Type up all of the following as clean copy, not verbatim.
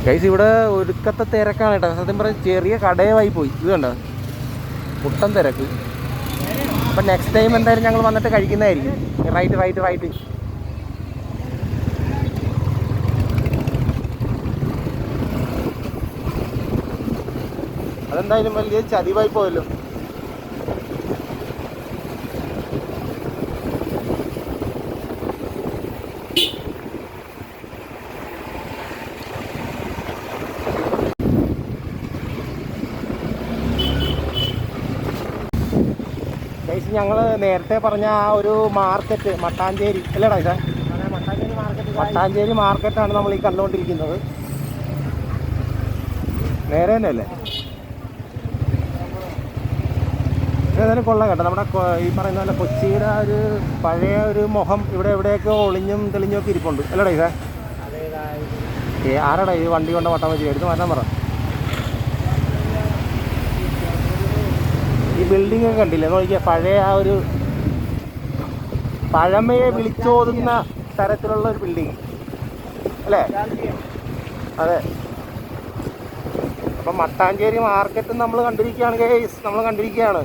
Guys ഇവിടെ ഒടുക്കത്തെ തിരക്കാണ് കേട്ടോ. സത്യം പറഞ്ഞാൽ ചെറിയ കടയമായി പോയി. ഇത് കണ്ടോ മുട്ടൻ തിരക്ക്. അപ്പം നെക്സ്റ്റ് ടൈം എന്തായാലും ഞങ്ങൾ വന്നിട്ട് കഴിക്കുന്നതായിരിക്കും. Right right right. അതെന്തായാലും വലിയ ചതിവായി പോയല്ലോ. ഞങ്ങൾ നേരത്തെ പറഞ്ഞ ആ ഒരു മാർക്കറ്റ് മട്ടാഞ്ചേരി അല്ലേടാ ഇതാ? മട്ടാഞ്ചേരി മാർക്കറ്റാണ് നമ്മൾ ഈ കണ്ടുകൊണ്ടിരിക്കുന്നത്. നേരെ തന്നെ അല്ലേ? ഏതായാലും കൊള്ളാം കേട്ടോ. നമ്മുടെ ഈ പറയുന്ന പോലെ കൊച്ചിയുടെ ഒരു പഴയ ഒരു മുഖം ഇവിടെ എവിടെയൊക്കെ ഒളിഞ്ഞും തെളിഞ്ഞും ഒക്കെ ഇരിപ്പുണ്ട് അല്ലേടാ ഇതാ? ആരാടാ ഈ വണ്ടി കൊണ്ട് വട്ടം വെച്ച് എടുത്ത് മാറ്റാൻ പറ. ഈ ബിൽഡിംഗ് ഒക്കെ കണ്ടില്ലേ നോക്കിയാൽ? പഴയ ആ ഒരു പഴമയെ വിളിച്ചോതുന്ന തരത്തിലുള്ള ഒരു ബിൽഡിങ് അല്ലേ? അതെ. അപ്പം മട്ടാഞ്ചേരി മാർക്കറ്റ് നമ്മൾ കണ്ടിരിക്കുകയാണ് ഗൈസ്, നമ്മൾ കണ്ടിരിക്കുകയാണ്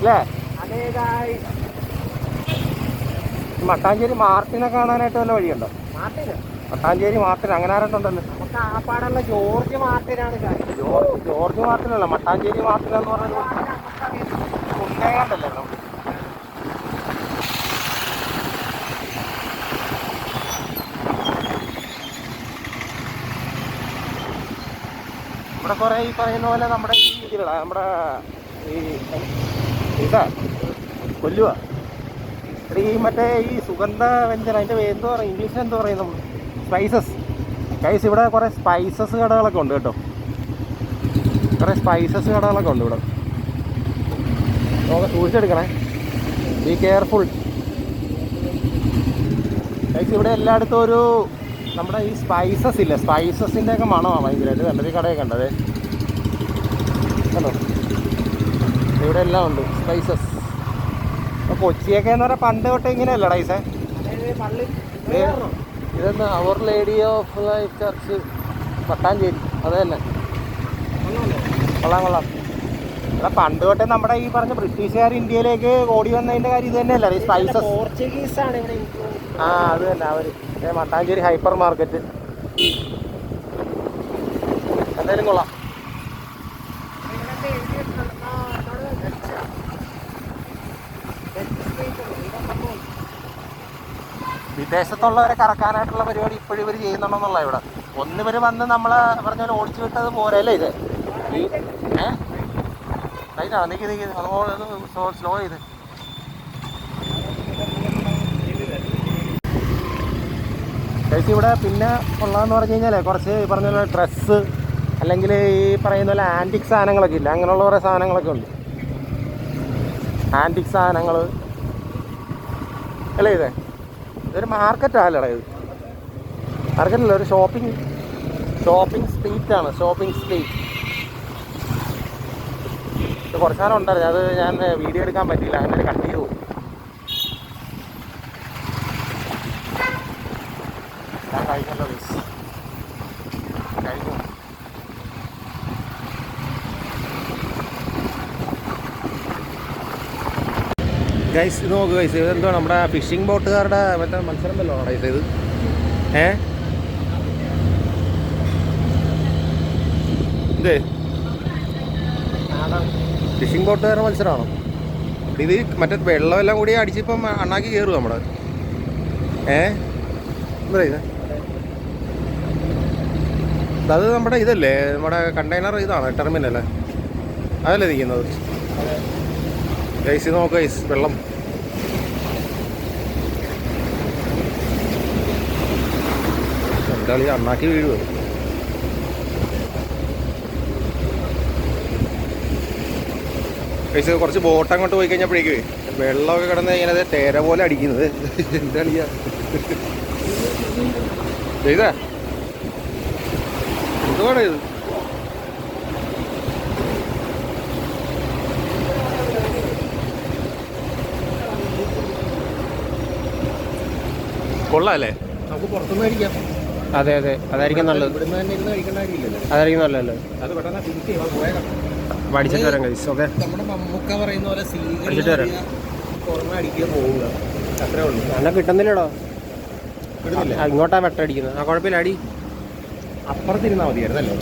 അല്ലേ? മട്ടാഞ്ചേരി മാർട്ടിനെ കാണാനായിട്ട് വല്ല വഴിയുണ്ടോ? മട്ടാഞ്ചേരി മാർട്ടിൻ അങ്ങനെ ആരുണ്ടല്ലോ? ജോർജ് മാർട്ടിനാണ്. ജോർജ് മാർട്ടിനല്ല, മട്ടാഞ്ചേരി മാർട്ടിൻ എന്ന് പറഞ്ഞത് ഉണ്ടല്ലേ? ഇവിടെ കുറേ ഈ പറയുന്ന പോലെ നമ്മുടെ ഈ ഇതിലടാ, നമ്മുടെ ഈ ഇതാ കൊല്ലുക ഈ മറ്റേ ഈ സുഗന്ധ വ്യഞ്ജനം, അതിൻ്റെ എന്തോ പറയും ഇംഗ്ലീഷിൽ എന്തോ പറയും നമ്മൾ? സ്പൈസസ്. ഗൈസ് ഇവിടെ കുറേ സ്പൈസസ് കടകളൊക്കെ ഉണ്ട് കേട്ടോ. കുറേ സ്പൈസസ് കടകളൊക്കെ ഉണ്ട് ഇവിടെ. നമുക്ക് സൂക്ഷിച്ചെടുക്കണേ, ബി കെയർഫുൾ. ഗൈസ് ഇവിടെ എല്ലായിടത്തും ഒരു നമ്മുടെ ഈ സ്പൈസസ് ഇല്ല, സ്പൈസസിൻ്റെ ഒക്കെ മണമാണ് ഭയങ്കരമായിട്ട്. കണ്ടത് ഈ കടയൊക്കെ ഉണ്ടത് കണ്ടോ? ഇവിടെ എല്ലാം ഉണ്ട് സ്പൈസസ്. അപ്പോൾ കൊച്ചിയൊക്കെ എന്ന് പറഞ്ഞാൽ പണ്ട് തൊട്ട് ഇങ്ങനെയല്ല ഡൈസേ? ഇതെന്താ അവർ Lady of Life Church Mattancherry, അത് തന്നെ. കൊള്ളാം കൊള്ളാം. അല്ല പണ്ട് തൊട്ടേ നമ്മുടെ ഈ പറഞ്ഞ ബ്രിട്ടീഷുകാർ ഇന്ത്യയിലേക്ക് ഓടി വന്നതിൻ്റെ കാര്യം ഇത് തന്നെയല്ല ഈ സ്പൈസസ്? പോർച്ചുഗീസാണ് ഇവിടെ. ആ അത് തന്നെ അവർ. മട്ടാഞ്ചേരി ഹൈപ്പർ മാർക്കറ്റ് എന്തായാലും കൊള്ളാം. വിദേശത്തുള്ളവരെ കറക്കാനായിട്ടുള്ള പരിപാടി ഇപ്പോഴും ഇവർ ചെയ്യുന്നുണ്ടെന്നുള്ള ഇവിടെ. ഒന്നിവർ വന്ന് നമ്മളെ പറഞ്ഞ പോലെ ഓടിച്ചു വിട്ടത് പോരല്ലേ ഇത്? അതുപോലെ സ്ലോ ചെയ്ത് ചേച്ചി ഇവിടെ പിന്നെ ഉള്ളതെന്ന് പറഞ്ഞു കഴിഞ്ഞാൽ കുറച്ച് ഈ പറഞ്ഞ പോലെ ഡ്രസ്സ് അല്ലെങ്കിൽ ഈ പറയുന്ന പോലെ ആൻറ്റിക് സാധനങ്ങളൊക്കെ ഇല്ല, അങ്ങനെയുള്ള കുറേ സാധനങ്ങളൊക്കെ ഉണ്ട്. ആൻറ്റിക് സാധനങ്ങൾ അല്ലേ ഇതേ? ഇതൊരു മാർക്കറ്റാണല്ലേടാ ഇത്? മാർക്കറ്റല്ല, ഒരു ഷോപ്പിംഗ് സ്ട്രീറ്റാണ്. Shopping street. ഇത് കുറച്ച് സാധനം ഉണ്ടായിരുന്നു, അത് ഞാൻ വീഡിയോ എടുക്കാൻ പറ്റിയില്ല, അങ്ങനെ കട്ട് ചെയ്തു പോയി. ഞാൻ കഴിക്കല്ലോ ഗൈസ്, കഴിക്കും. ഗൈസ് ഇത് നോക്ക് ഗൈസ്, ഇതെന്തോ നമ്മുടെ ഫിഷിംഗ് ബോട്ടുകാരുടെ മറ്റേ മത്സരം വല്ലോ ഗൈസ് ഇത്? ഇതേ ഫിഷിംഗ് ബോട്ടുകാരുടെ മത്സരമാണോ ഇത്? മറ്റേ വെള്ളമെല്ലാം കൂടി അടിച്ചിപ്പം അണ്ണാക്കി കയറും നമ്മുടെ. എന്താ ഇത്? അത് നമ്മുടെ ഇതല്ലേ, നമ്മുടെ കണ്ടെയ്നർ ഇതാണ്, ടെർമിനല്ലേ? അതല്ലേ ഇരിക്കുന്നത് ഗൈസ്? ഇത് നോക്ക് ഗൈസ്, വെള്ളം. എന്താളി അണ്ണാക്കി വീഴുവോ? ഗൈസ് കുറച്ച് ബോട്ട് അങ്ങോട്ട് പോയി കഴിഞ്ഞപ്പോഴേക്ക് വെള്ളമൊക്കെ കിടന്ന് ഇങ്ങനെ തേര പോലെ അടിക്കുന്നത്. എന്താളിയാ ചെയ്താ? എന്തുവാണ് ഇത്? കൊള്ളാല്ലേ? നമുക്ക് പുറത്തുനിന്ന് മേടിക്കാം. അതെ അതെ, അതായിരിക്കും നല്ലത്. ഇവിടുന്ന് തന്നെ ഇരുന്ന് കഴിക്കേണ്ട കാര്യമില്ലല്ലോ. അതായിരിക്കും നല്ലതല്ലേ. അത് പെട്ടെന്ന് തിരിച്ച് ചെയ്യാൻ പോയേക്കാം. പഠിച്ചിട്ട് വരാം കഴിച്ചു. ഓക്കെ, നമ്മുടെ മമ്മൂക്ക പറയുന്ന പോലെ പഠിച്ചിട്ട് വരാം. പുറമെ അടിക്കുക പോവുക, അത്രേ ഉള്ളൂ. എന്നെ കിട്ടുന്നില്ലടോ. കിട്ടുന്നില്ല. ഇങ്ങോട്ടാ വെട്ടടിക്കുന്നത്. ആ കുഴപ്പമില്ല, അടി. അപ്പുറത്തിരുന്നാൽ മതിയായിരുന്നല്ലേ.